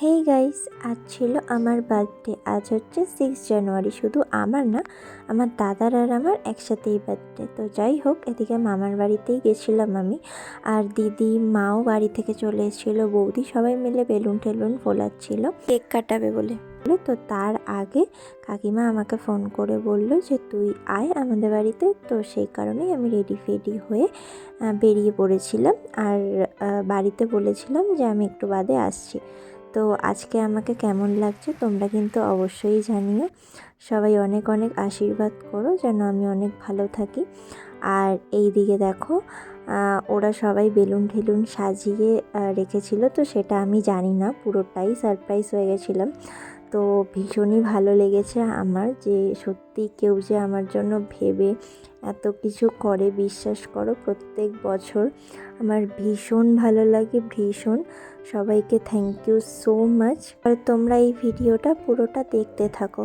Hey guys, আজ ছিল আমার বার্থডে। আজ হচ্ছে 6 জানুয়ারি। শুধু আমার না, আমার দাদার আর আমার একসাথেই বার্থডে। তো যাই হোক, এদিকে মামার বাড়িতেই গেছিলাম আমি, আর দিদি মাও বাড়ি থেকে চলে এসেছিলো, বৌদি সবাই মিলে বেলুন টেলুন ফোলাচ্ছিল কেক কাটাবে বলে। তো তার আগে কাকিমা আমাকে ফোন করে বলল যে তুই আয় আমাদের বাড়িতে। তো সেই কারণেই আমি রেডি ফেডি হয়ে বেরিয়ে পড়েছিলাম, আর বাড়িতে বলেছিলাম যে আমি একটু বাদে আসছি। তো আজকে আমাকে কেমন লাগছে তোমরা কিন্তু অবশ্যই জানিও। সবাই অনেক অনেক আশীর্বাদ করো যেন আমি অনেক ভালো থাকি। আর এই দিকে দেখো, ওরা সবাই বেলুন ঠেলুন সাজিয়ে রেখেছিল, তো সেটা আমি জানি না, পুরোটাই সারপ্রাইজ হয়ে গেছিলাম। তো ভীষণই ভালো লেগেছে আমার, যে সত্যি কেউ যে আমার জন্য ভেবে এত কিছু করে। বিশ্বাস করো, প্রত্যেক বছর আমার ভীষণ ভালো লাগে, ভীষণ। সবাইকে থ্যাংক ইউ সো মাচ। আর তোমরা এই ভিডিওটা পুরোটা দেখতে থাকো।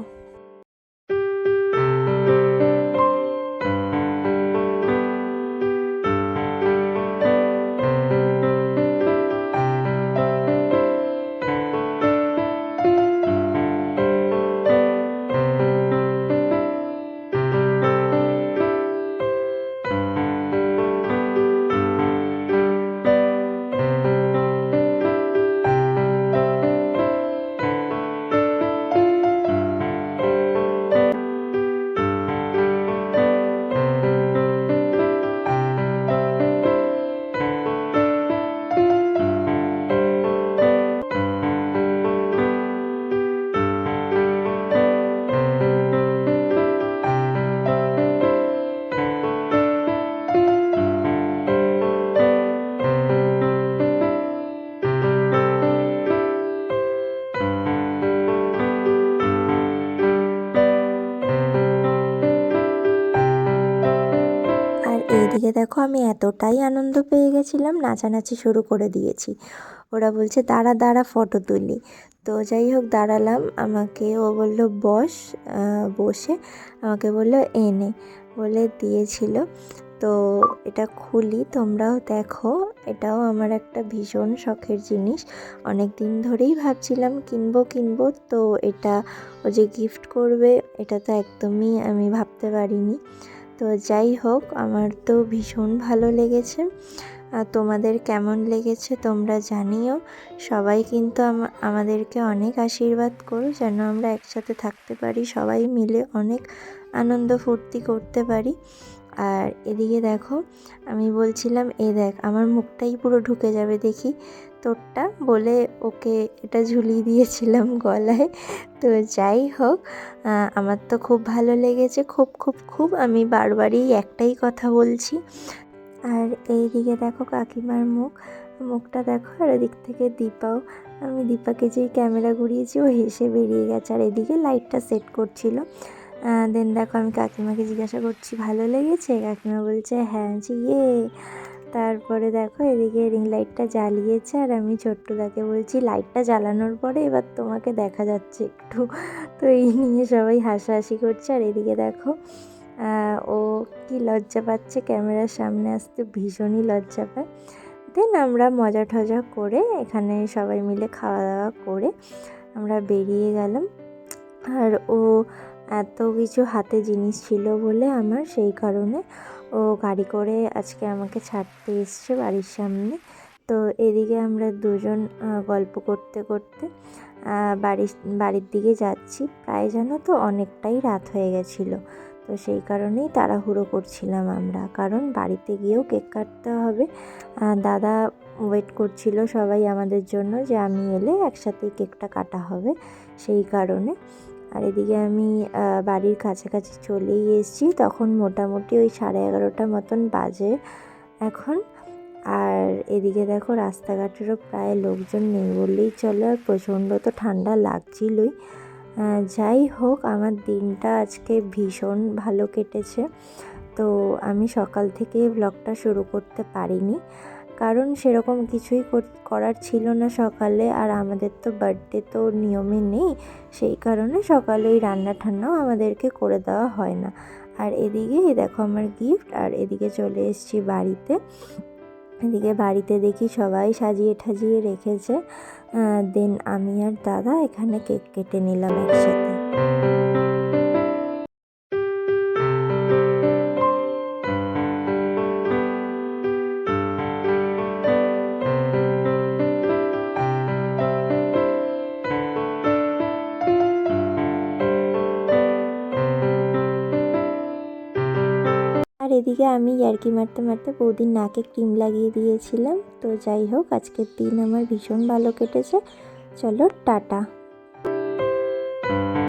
এইদিকে দেখো, আমি এতটাই আনন্দ পেয়ে গেছিলাম, নাচানাচি শুরু করে দিয়েছি। ওরা বলছে দাঁড়া দাঁড়া ফটো তুলি। তো যাই হোক, দাঁড়ালাম। আমাকে ও বলল বস, বসে আমাকে বলল এনে বলে দিয়েছিল। তো এটা খুলি, তোমরাও দেখো। এটাও আমার একটা ভীষণ শখের জিনিস। অনেক দিন ধরেই ভাবছিলাম কিনবো, তো এটা ও যে গিফট করবে এটা তো একদমই আমি ভাবতে পারিনি। তো যাই হোক, আমার তো ভীষণ ভালো লেগেছে। তোমাদের কেমন লেগেছে তোমরা জানিও। সবাই কিন্তু আমাদেরকে অনেক আশীর্বাদ করো যেন আমরা একসাথে থাকতে পারি, সবাই মিলে অনেক আনন্দ ফুর্তি করতে পারি। আর এদিকে দেখো, আমি বলছিলাম এ দেখ আমার মুখটাই পুরো ঢুকে যাবে দেখি তোরটা, বলে ওকে এটা ঝুলিয়ে দিয়েছিলাম গলায়। তো যাই হোক, আমার তো খুব ভালো লেগেছে, খুব খুব খুব। আমি বারবারই একটাই কথা বলছি। আর এইদিকে দেখো কাকিমার মুখটা দেখো, আর এদিক থেকে দীপাও। আমি দীপাকে যেই ক্যামেরা ঘুরিয়েছি ও হেসে বেরিয়ে গেছে, আর এদিকে লাইটটা সেট করছিল। দেন দেখো, আমি কাকিমাকে জিজ্ঞাসা করছি ভালো লেগেছে, কাকিমা বলছে হ্যাঁ। যে তারপরে দেখো এদিকে রিং লাইটটা জ্বালিয়েছে, আর আমি ছোট্টদাকে বলছি লাইটটা জ্বালানোর পরে এবার তোমাকে দেখা যাচ্ছে একটু। তো এই নিয়ে সবাই হাসাহাসি করছে। আর এদিকে দেখো, ও কি লজ্জা পাচ্ছে ক্যামেরার সামনে আসতে, ভীষণই লজ্জা পায়। দেন আমরা মজা টজা করে এখানে সবাই মিলে খাওয়া দাওয়া করে আমরা বেরিয়ে গেলাম। আর ও এত কিছু হাতে জিনিস ছিল বলে আমার, সেই কারণে ও গাড়ি করে আজকে আমাকে ছাড়তে এসছে বাড়ির সামনে। তো এদিকে আমরা দুজন গল্প করতে করতে বাড়ির দিকে যাচ্ছি। প্রায় জানো তো অনেকটাই রাত হয়ে গেছিলো। তো সেই কারণেই তাড়াহুড়ো করছিলাম আমরা, কারণ বাড়িতে গিয়েও কেক কাটতে হবে। দাদা ওয়েট করছিল সবাই আমাদের জন্য, যে আমি এলে একসাথেই কেকটা কাটা হবে, সেই কারণে। আর এদিকে আমি বাড়ির কাছাকাছি চলেই এসেছি, তখন মোটামুটি ওই 11:30 মতন বাজে এখন। আর এদিকে দেখো রাস্তাঘাটেরও প্রায় লোকজন নেই বললেই চলে, আর প্রচণ্ড তো ঠান্ডা লাগছিলই। যাই হোক, আমার দিনটা আজকে ভীষণ ভালো কেটেছে। তো আমি সকাল থেকে ব্লগটা শুরু করতে পারিনি, কারণ সেরকম কিছুই করার ছিল না সকালে। আর আমাদের তো বার্থডে তো নিয়মে নেই, সেই কারণে সকালে ওই রান্না ঠান্নাও আমাদেরকে করে দেওয়া হয় না। আর এদিকে দেখো আমার গিফট। আর এদিকে চলে এসেছি বাড়িতে। এদিকে বাড়িতে দেখি সবাই সাজিয়ে ঠাজিয়ে রেখেছে। দেন আমি আর দাদা এখানে কেক কেটে নিলাম একসাথে। আর এদিকে আমি ইয়ার্কি মারতে মারতে বৌদির নাকে ক্রিম লাগিয়ে দিয়েছিলাম। তো যাই হোক, আজকের দিন আমার ভীষণ ভালো কেটেছে। চলো টাটা।